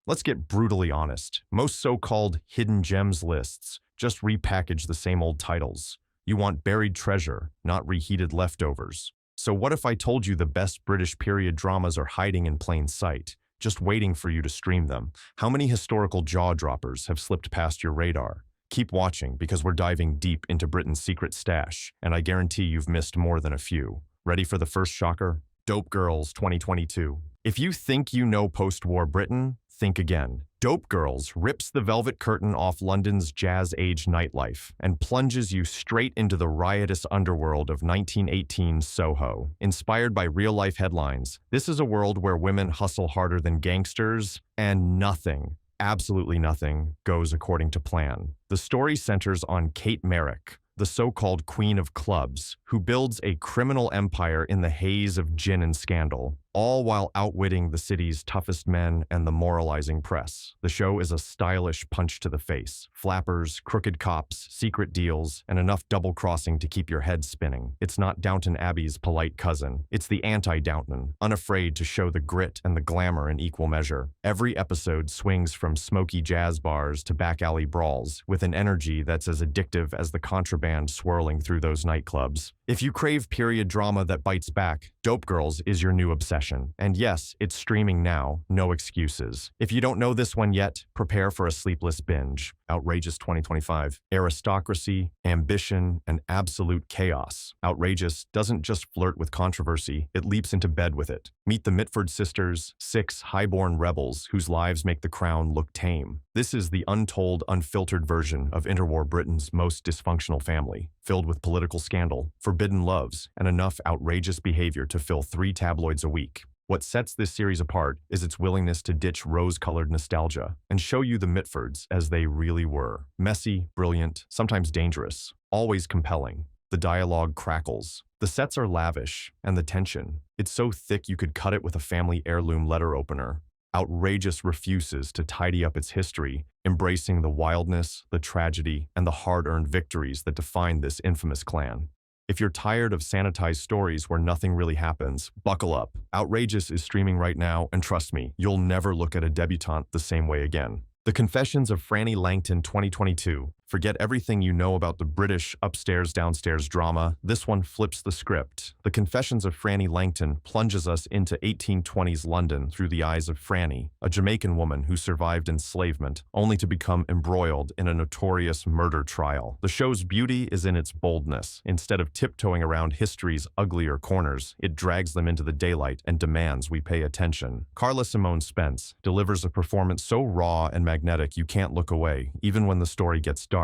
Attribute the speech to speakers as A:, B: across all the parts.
A: Let's get brutally honest. Most so-called hidden gems lists just repackage the same old titles. You want buried treasure, not reheated leftovers. So what if I told you the best British period dramas are hiding in plain sight, just waiting for you to stream them? How many historical jaw-droppers have slipped past your radar? Keep watching because we're diving deep into Britain's secret stash, and I guarantee you've missed more than a few. Ready for the first shocker? Dope Girls 2022. If you think you know post-war Britain, think again. Dope Girls rips the velvet curtain off London's jazz-age nightlife and plunges you straight into the riotous underworld of 1918 Soho. Inspired by real-life headlines, this is a world where women hustle harder than gangsters, and nothing, absolutely nothing, goes according to plan. The story centers on Kate Merrick, the so-called Queen of Clubs, who builds a criminal empire in the haze of gin and scandal, all while outwitting the city's toughest men and the moralizing press. The show is a stylish punch to the face. Flappers, crooked cops, secret deals, and enough double-crossing to keep your head spinning. It's not Downton Abbey's polite cousin. It's the anti-Downton, unafraid to show the grit and the glamour in equal measure. Every episode swings from smoky jazz bars to back-alley brawls, with an energy that's as addictive as the contraband swirling through those nightclubs. If you crave period drama that bites back, Dope Girls is your new obsession. And yes, it's streaming now, no excuses. If you don't know this one yet, prepare for a sleepless binge. Outrageous 2025. Aristocracy, ambition, and absolute chaos. Outrageous doesn't just flirt with controversy, it leaps into bed with it. Meet the Mitford sisters, 6 highborn rebels whose lives make the crown look tame. This is the untold, unfiltered version of interwar Britain's most dysfunctional family, filled with political scandal, forbidden loves, and enough outrageous behavior to fill 3 tabloids a week. What sets this series apart is its willingness to ditch rose-colored nostalgia and show you the Mitfords as they really were. Messy, brilliant, sometimes dangerous, always compelling. The dialogue crackles. The sets are lavish, and the tension. It's so thick you could cut it with a family heirloom letter opener. Outrageous refuses to tidy up its history, embracing the wildness, the tragedy, and the hard-earned victories that define this infamous clan. If you're tired of sanitized stories where nothing really happens, buckle up. Outrageous is streaming right now, and trust me, you'll never look at a debutante the same way again. The Confessions of Franny Langton 2022. Forget everything you know about the British upstairs-downstairs drama. This one flips the script. The Confessions of Franny Langton plunges us into 1820s London through the eyes of Franny, a Jamaican woman who survived enslavement, only to become embroiled in a notorious murder trial. The show's beauty is in its boldness. Instead of tiptoeing around history's uglier corners, it drags them into the daylight and demands we pay attention. Carla Simone Spence delivers a performance so raw and magnetic you can't look away, even when the story gets dark.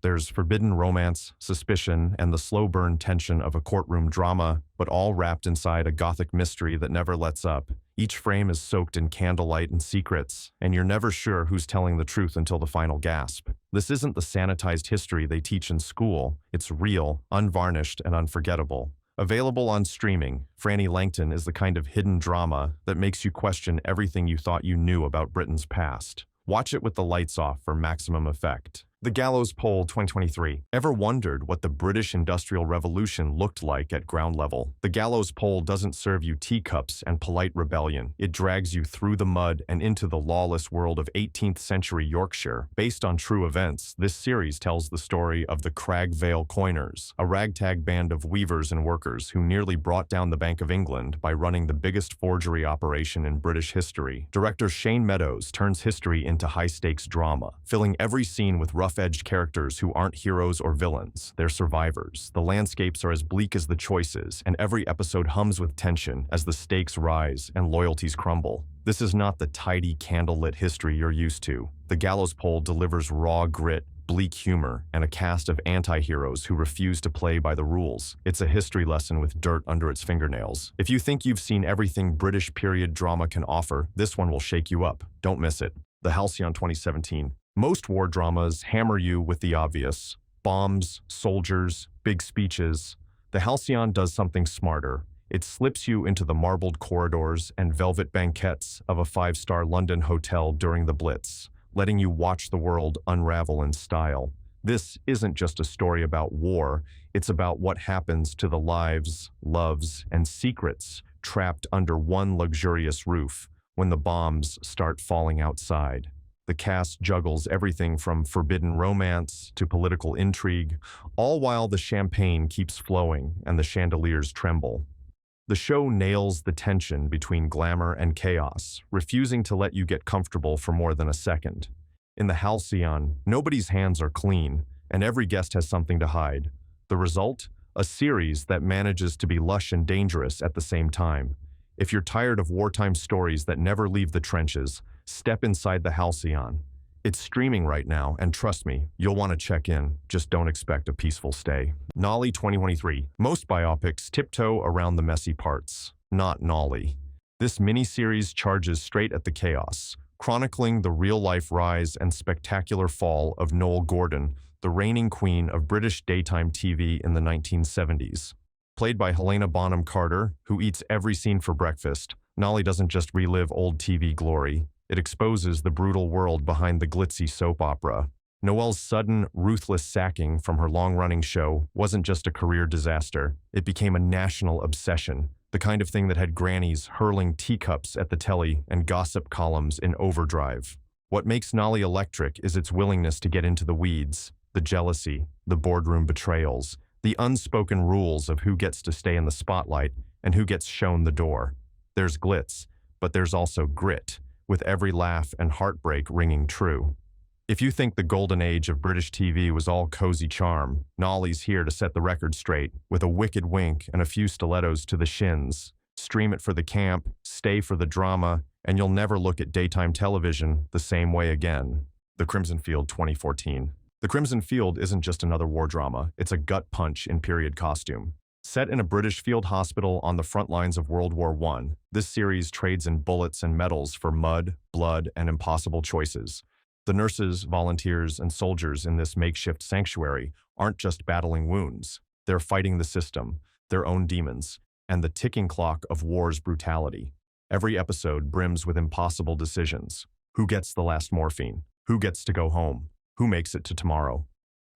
A: There's forbidden romance, suspicion, and the slow burn tension of a courtroom drama, but all wrapped inside a gothic mystery that never lets up. Each frame is soaked in candlelight and secrets, and you're never sure who's telling the truth until the final gasp. This isn't the sanitized history they teach in school. It's real, unvarnished, and unforgettable. Available on streaming, Franny Langton is the kind of hidden drama that makes you question everything you thought you knew about Britain's past. Watch it with the lights off for maximum effect. The Gallows Poll 2023. Ever wondered what the British Industrial Revolution looked like at ground level? The Gallows Poll doesn't serve you teacups and polite rebellion. It drags you through the mud and into the lawless world of 18th century Yorkshire. Based on true events, this series tells the story of the Crag Vale Coiners, a ragtag band of weavers and workers who nearly brought down the Bank of England by running the biggest forgery operation in British history. Director Shane Meadows turns history into high-stakes drama, filling every scene with rough-edged characters who aren't heroes or villains, they're survivors. The landscapes are as bleak as the choices, and every episode hums with tension as the stakes rise and loyalties crumble. This is not the tidy, candlelit history you're used to. The Gallows Poll delivers raw grit, bleak humor, and a cast of anti-heroes who refuse to play by the rules. It's a history lesson with dirt under its fingernails. If you think you've seen everything British period drama can offer, this one will shake you up. Don't miss it. The Houseion 2017. Most war dramas hammer you with the obvious. Bombs, soldiers, big speeches. The Halcyon does something smarter. It slips you into the marbled corridors and velvet banquettes of a 5-star London hotel during the Blitz, letting you watch the world unravel in style. This isn't just a story about war, it's about what happens to the lives, loves, and secrets trapped under one luxurious roof when the bombs start falling outside. The cast juggles everything from forbidden romance to political intrigue, all while the champagne keeps flowing and the chandeliers tremble. The show nails the tension between glamour and chaos, refusing to let you get comfortable for more than a second. In the houseion, nobody's hands are clean, and every guest has something to hide. The result? A series that manages to be lush and dangerous at the same time. If you're tired of wartime stories that never leave the trenches, step inside the houseion. It's streaming right now, and trust me, you'll want to check in. Just don't expect a peaceful stay. Nollie 2023. Most biopics tiptoe around the messy parts. Not Nollie. This miniseries charges straight at the chaos, chronicling the real-life rise and spectacular fall of Noel Gordon, the reigning queen of British daytime TV in the 1970s. Played by Helena Bonham Carter, who eats every scene for breakfast, Nollie doesn't just relive old TV glory. It exposes the brutal world behind the glitzy soap opera. Noelle's sudden, ruthless sacking from her long-running show wasn't just a career disaster. It became a national obsession, the kind of thing that had grannies hurling teacups at the telly and gossip columns in overdrive. What makes Nollie electric is its willingness to get into the weeds, the jealousy, the boardroom betrayals, the unspoken rules of who gets to stay in the spotlight and who gets shown the door. There's glitz, but there's also grit, with every laugh and heartbreak ringing true. If you think the golden age of British TV was all cozy charm, Nollie's here to set the record straight, with a wicked wink and a few stilettos to the shins. Stream it for the camp, stay for the drama, and you'll never look at daytime television the same way again. The Crimson Field 2014. The Crimson Field isn't just another war drama, it's a gut punch in period costume. Set in a British field hospital on the front lines of World War I, this series trades in bullets and medals for mud, blood, and impossible choices. The nurses, volunteers, and soldiers in this makeshift sanctuary aren't just battling wounds. They're fighting the system, their own demons, and the ticking clock of war's brutality. Every episode brims with impossible decisions. Who gets the last morphine? Who gets to go home? Who makes it to tomorrow?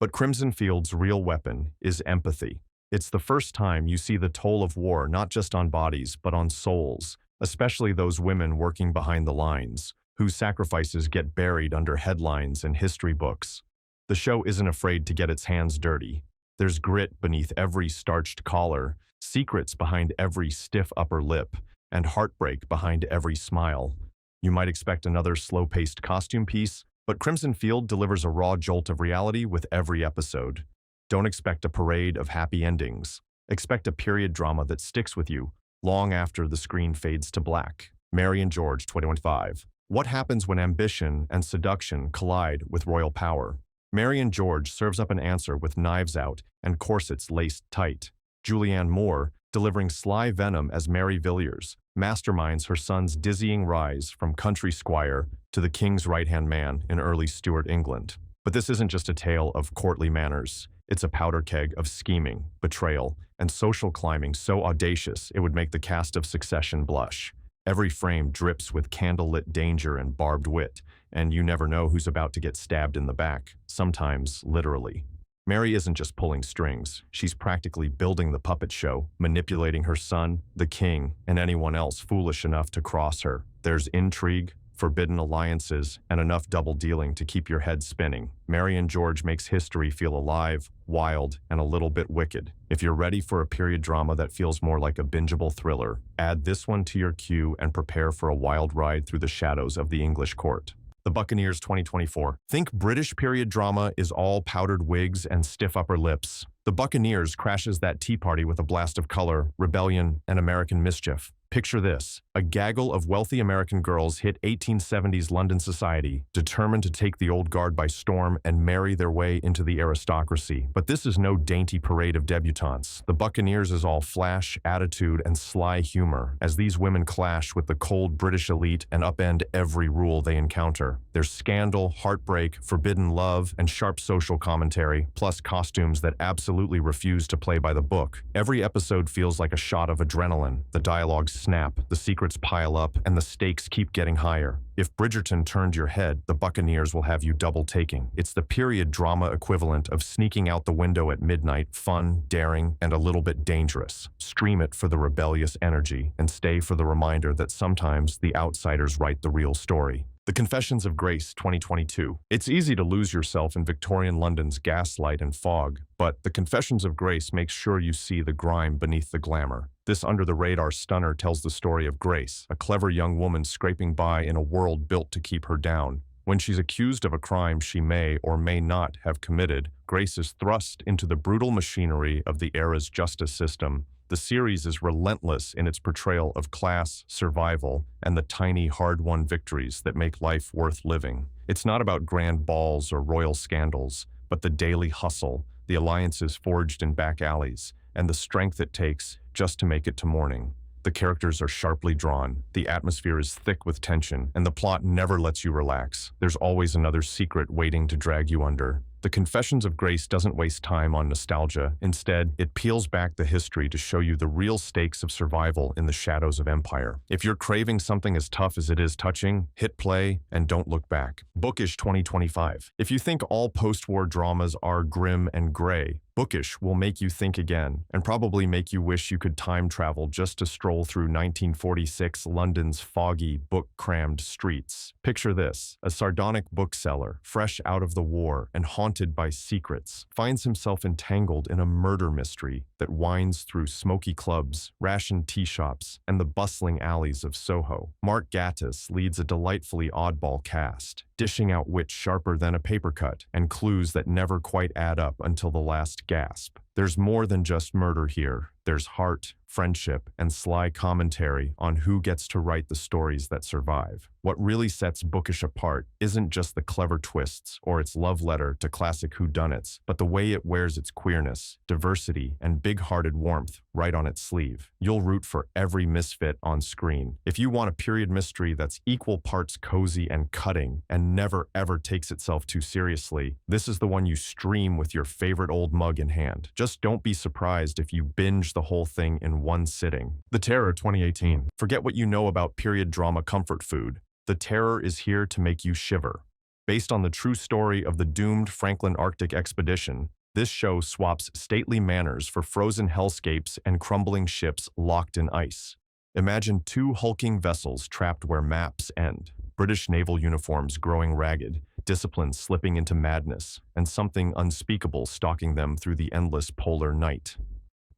A: But Crimson Field's real weapon is empathy. It's the first time you see the toll of war not just on bodies, but on souls, especially those women working behind the lines, whose sacrifices get buried under headlines and history books. The show isn't afraid to get its hands dirty. There's grit beneath every starched collar, secrets behind every stiff upper lip, and heartbreak behind every smile. You might expect another slow-paced costume piece, but Crimson Field delivers a raw jolt of reality with every episode. Don't expect a parade of happy endings. Expect a period drama that sticks with you long after the screen fades to black. Mary and George 2015. What happens when ambition and seduction collide with royal power? Mary and George serves up an answer with knives out and corsets laced tight. Julianne Moore, delivering sly venom as Mary Villiers, masterminds her son's dizzying rise from country squire to the king's right-hand man in early Stuart England. But this isn't just a tale of courtly manners. It's a powder keg of scheming, betrayal, and social climbing so audacious it would make the cast of Succession blush. Every frame drips with candlelit danger and barbed wit, and you never know who's about to get stabbed in the back, sometimes literally. Mary isn't just pulling strings. She's practically building the puppet show, manipulating her son, the king, and anyone else foolish enough to cross her. There's intrigue, forbidden alliances, and enough double-dealing to keep your head spinning. Mary and George makes history feel alive, wild, and a little bit wicked. If you're ready for a period drama that feels more like a bingeable thriller, add this one to your queue and prepare for a wild ride through the shadows of the English court. The Buccaneers 2024. Think British period drama is all powdered wigs and stiff upper lips. The Buccaneers crashes that tea party with a blast of color, rebellion, and American mischief. Picture this. A gaggle of wealthy American girls hit 1870s London society, determined to take the old guard by storm and marry their way into the aristocracy. But this is no dainty parade of debutantes. The Buccaneers is all flash, attitude, and sly humor, as these women clash with the cold British elite and upend every rule they encounter. There's scandal, heartbreak, forbidden love, and sharp social commentary, plus costumes that absolutely refuse to play by the book. Every episode feels like a shot of adrenaline, the dialogue snap, the secrets pile up, and the stakes keep getting higher. If Bridgerton turned your head, the Buccaneers will have you double-taking. It's the period drama equivalent of sneaking out the window at midnight, fun, daring, and a little bit dangerous. Stream it for the rebellious energy, and stay for the reminder that sometimes the outsiders write the real story. The Confessions of Grace, 2022. It's easy to lose yourself in Victorian London's gaslight and fog, but The Confessions of Grace makes sure you see the grime beneath the glamour. This under-the-radar stunner tells the story of Grace, a clever young woman scraping by in a world built to keep her down. When she's accused of a crime she may or may not have committed, Grace is thrust into the brutal machinery of the era's justice system. The series is relentless in its portrayal of class, survival, and the tiny, hard-won victories that make life worth living. It's not about grand balls or royal scandals, but the daily hustle, the alliances forged in back alleys, and the strength it takes just to make it to morning. The characters are sharply drawn, the atmosphere is thick with tension, and the plot never lets you relax. There's always another secret waiting to drag you under. The Confessions of Grace doesn't waste time on nostalgia. Instead, it peels back the history to show you the real stakes of survival in the shadows of empire. If you're craving something as tough as it is touching, hit play and don't look back. Bookish 2025. If you think all post-war dramas are grim and gray, Bookish will make you think again, and probably make you wish you could time travel just to stroll through 1946 London's foggy, book-crammed streets. Picture this: a sardonic bookseller, fresh out of the war and haunted by secrets, finds himself entangled in a murder mystery that winds through smoky clubs, rationed tea shops, and the bustling alleys of Soho. Mark Gatiss leads a delightfully oddball cast, dishing out wit sharper than a paper cut and clues that never quite add up until the last gasp. There's more than just murder here. There's heart, friendship, and sly commentary on who gets to write the stories that survive. What really sets Bookish apart isn't just the clever twists or its love letter to classic whodunits, but the way it wears its queerness, diversity, and big-hearted warmth right on its sleeve. You'll root for every misfit on screen. If you want a period mystery that's equal parts cozy and cutting and never ever takes itself too seriously, this is the one you stream with your favorite old mug in hand. Just don't be surprised if you binge the whole thing in one sitting. The Terror 2018. Forget what you know about period drama comfort food. The Terror is here to make you shiver. Based on the true story of the doomed Franklin Arctic expedition, this show swaps stately manors for frozen hellscapes and crumbling ships locked in ice. Imagine two hulking vessels trapped where maps end, British naval uniforms growing ragged, discipline slipping into madness, and something unspeakable stalking them through the endless polar night.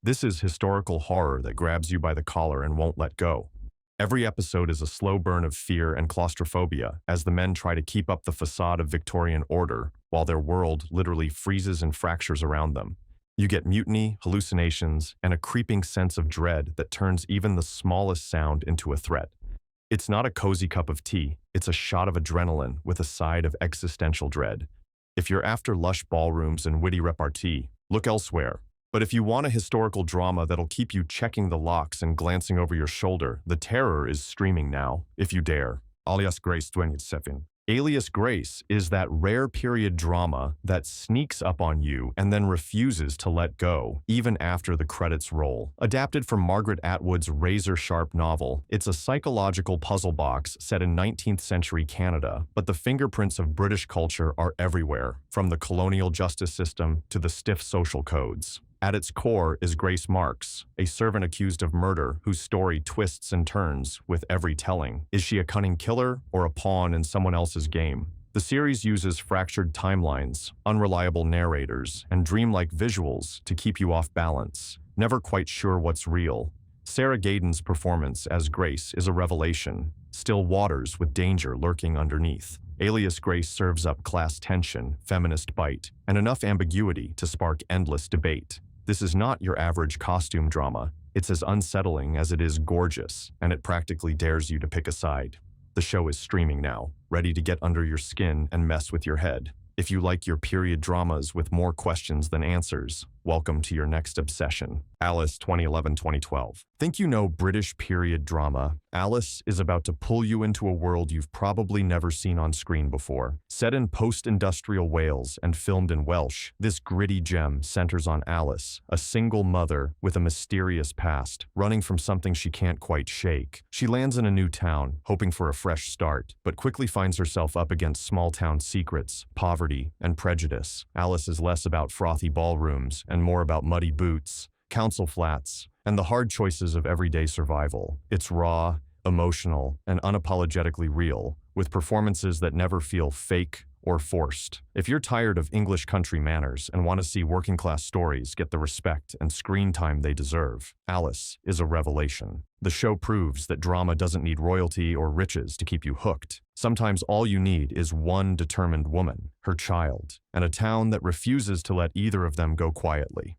A: This is historical horror that grabs you by the collar and won't let go. Every episode is a slow burn of fear and claustrophobia as the men try to keep up the facade of Victorian order while their world literally freezes and fractures around them. You get mutiny, hallucinations, and a creeping sense of dread that turns even the smallest sound into a threat. It's not a cozy cup of tea, it's a shot of adrenaline with a side of existential dread. If you're after lush ballrooms and witty repartee, look elsewhere. But if you want a historical drama that'll keep you checking the locks and glancing over your shoulder, The Terror is streaming now, if you dare. Alias Grace 27. Alias Grace is that rare period drama that sneaks up on you and then refuses to let go, even after the credits roll. Adapted from Margaret Atwood's razor-sharp novel, it's a psychological puzzle box set in 19th century Canada, but the fingerprints of British culture are everywhere, from the colonial justice system to the stiff social codes. At its core is Grace Marks, a servant accused of murder whose story twists and turns with every telling. Is she a cunning killer or a pawn in someone else's game? The series uses fractured timelines, unreliable narrators, and dreamlike visuals to keep you off balance, never quite sure what's real. Sarah Gadon's performance as Grace is a revelation, still waters with danger lurking underneath. Alias Grace serves up class tension, feminist bite, and enough ambiguity to spark endless debate. This is not your average costume drama. It's as unsettling as it is gorgeous, and it practically dares you to pick a side. The show is streaming now, ready to get under your skin and mess with your head. If you like your period dramas with more questions than answers, welcome to your next obsession. Alias 2011-2012. Think you know British period drama? Alias is about to pull you into a world you've probably never seen on screen before. Set in post-industrial Wales and filmed in Welsh, this gritty gem centers on Alice, a single mother with a mysterious past, running from something she can't quite shake. She lands in a new town, hoping for a fresh start, but quickly finds herself up against small-town secrets, poverty, and prejudice. Alice is less about frothy ballrooms and more about muddy boots, council flats, and the hard choices of everyday survival. It's raw, emotional, and unapologetically real, with performances that never feel fake or forced. If you're tired of English country manners and want to see working-class stories get the respect and screen time they deserve, Alice is a revelation. The show proves that drama doesn't need royalty or riches to keep you hooked. Sometimes all you need is one determined woman, her child, and a town that refuses to let either of them go quietly.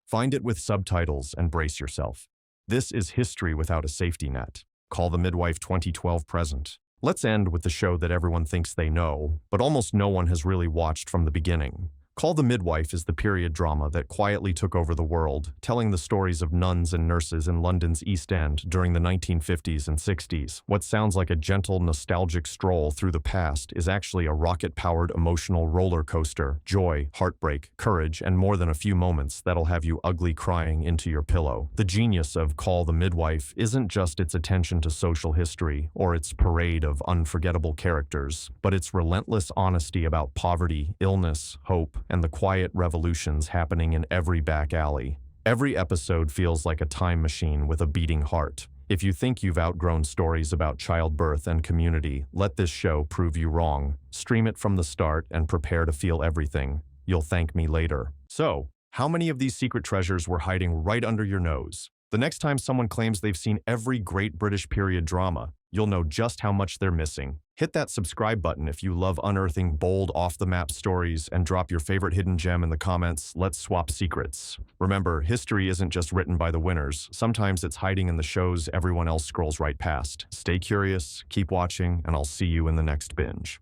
A: Find it with subtitles and brace yourself. This is history without a safety net. Call the Midwife 2012 present. Let's end with the show that everyone thinks they know, but almost no one has really watched from the beginning. Call the Midwife is the period drama that quietly took over the world, telling the stories of nuns and nurses in London's East End during the 1950s and 60s. What sounds like a gentle, nostalgic stroll through the past is actually a rocket-powered emotional roller coaster. Joy, heartbreak, courage, and more than a few moments that'll have you ugly crying into your pillow. The genius of Call the Midwife isn't just its attention to social history or its parade of unforgettable characters, but its relentless honesty about poverty, illness, hope, and the quiet revolutions happening in every back alley. Every episode feels like a time machine with a beating heart. If you think you've outgrown stories about childbirth and community, let this show prove you wrong. Stream it from the start and prepare to feel everything. You'll thank me later. So, how many of these secret treasures were hiding right under your nose? The next time someone claims they've seen every great British period drama, you'll know just how much they're missing. Hit that subscribe button if you love unearthing bold, off-the-map stories, and drop your favorite hidden gem in the comments. Let's swap secrets. Remember, history isn't just written by the winners. Sometimes it's hiding in the shows everyone else scrolls right past. Stay curious, keep watching, and I'll see you in the next binge.